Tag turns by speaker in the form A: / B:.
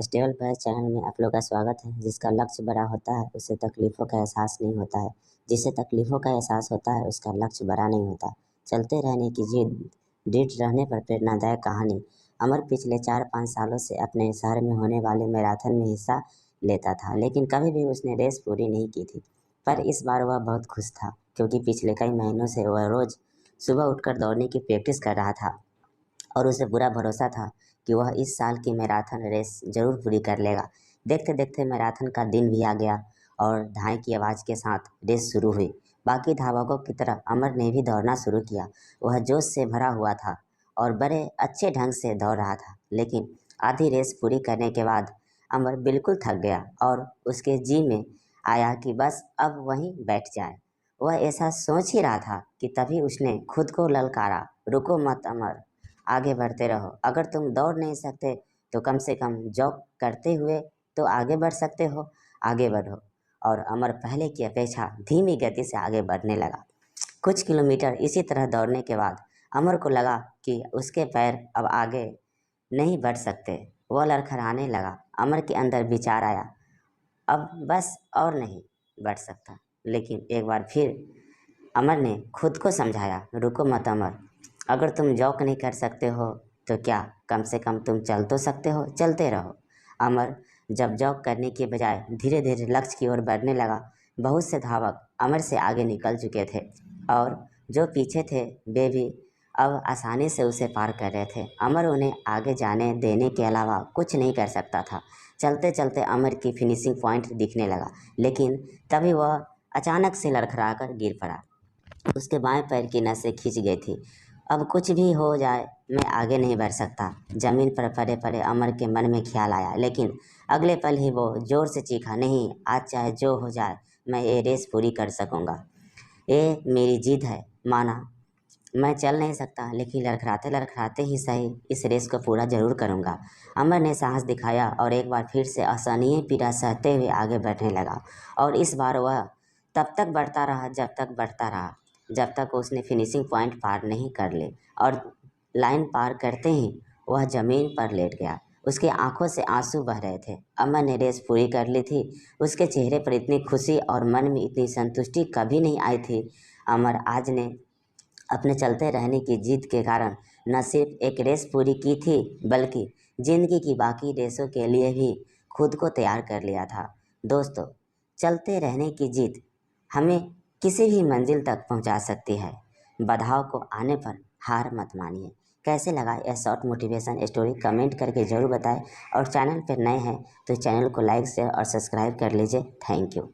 A: Stable price channel में आप लोग का स्वागत है। जिसका लक्ष्य बड़ा होता है उसे तकलीफ़ों का एहसास नहीं होता है, जिसे तकलीफ़ों का एहसास होता है उसका लक्ष्य बड़ा नहीं होता। चलते रहने की जिद, दृढ़ रहने पर प्रेरणादायक कहानी। अमर पिछले 4-5 सालों से अपने शहर में होने वाले मैराथन में हिस्सा लेता था, लेकिन कभी भी उसने रेस पूरी नहीं की थी। पर इस बार वह बहुत खुश था, क्योंकि पिछले कई महीनों से वह रोज़ सुबह उठकर दौड़ने की प्रैक्टिस कर रहा था और उसे पूरा भरोसा था कि वह इस साल की मैराथन रेस ज़रूर पूरी कर लेगा। देखते देखते मैराथन का दिन भी आ गया और धाई की आवाज़ के साथ रेस शुरू हुई। बाकी धावकों की तरह अमर ने भी दौड़ना शुरू किया। वह जोश से भरा हुआ था और बड़े अच्छे ढंग से दौड़ रहा था, लेकिन आधी रेस पूरी करने के बाद अमर बिल्कुल थक गया और उसके जी में आया कि बस अब वहीं बैठ जाए। वह ऐसा सोच ही रहा था कि तभी उसने खुद को ललकारा, रुको मत अमर, आगे बढ़ते रहो। अगर तुम दौड़ नहीं सकते तो कम से कम जॉग करते हुए तो आगे बढ़ सकते हो, आगे बढ़ो। और अमर पहले की अपेक्षा धीमी गति से आगे बढ़ने लगा। कुछ किलोमीटर इसी तरह दौड़ने के बाद अमर को लगा कि उसके पैर अब आगे नहीं बढ़ सकते। वह लड़खड़ाने लगा। अमर के अंदर विचार आया, अब बस और नहीं बढ़ सकता। लेकिन एक बार फिर अमर ने खुद को समझाया, रुको मत अमर, अगर तुम जॉक नहीं कर सकते हो तो क्या, कम से कम तुम चल तो सकते हो, चलते रहो। अमर जब जॉक करने के बजाय धीरे धीरे लक्ष्य की ओर बढ़ने लगा। बहुत से धावक अमर से आगे निकल चुके थे और जो पीछे थे वे भी अब आसानी से उसे पार कर रहे थे। अमर उन्हें आगे जाने देने के अलावा कुछ नहीं कर सकता था। चलते चलते अमर की फिनिशिंग पॉइंट दिखने लगा, लेकिन तभी वह अचानक से लड़खड़ा कर गिर पड़ा। उसके बाएं पैर की नसें खिंच गई थी। अब कुछ भी हो जाए मैं आगे नहीं बढ़ सकता। जमीन पर पड़े पड़े अमर के मन में ख्याल आया, लेकिन अगले पल ही वो जोर से चीखा, नहीं, आज चाहे जो हो जाए मैं ये रेस पूरी कर सकूंगा। ये मेरी जिद है, माना। मैं चल नहीं सकता, लेकिन लड़खड़ाते लड़खड़ाते ही सही इस रेस को पूरा जरूर करूंगा। अमर ने साहस दिखाया और एक बार फिर से असहनीय पीड़ा सहते हुए आगे बढ़ने लगा। और इस बार वह तब तक बढ़ता रहा जब तक उसने फिनिशिंग पॉइंट पार नहीं कर ले। और लाइन पार करते ही वह ज़मीन पर लेट गया। उसकी आंखों से आंसू बह रहे थे। अमर ने रेस पूरी कर ली थी। उसके चेहरे पर इतनी खुशी और मन में इतनी संतुष्टि कभी नहीं आई थी। अमर आज ने अपने चलते रहने की जिद के कारण न सिर्फ एक रेस पूरी की थी, बल्कि ज़िंदगी की बाकी रेसों के लिए भी खुद को तैयार कर लिया था। दोस्तों, चलते रहने की जिद हमें किसी भी मंजिल तक पहुंचा सकती है। बाधाओं को आने पर हार मत मानिए। कैसे लगा यह शॉर्ट मोटिवेशन स्टोरी, कमेंट करके ज़रूर बताएं। और चैनल पर नए हैं तो चैनल को लाइक शेयर और सब्सक्राइब कर लीजिए। Thank you.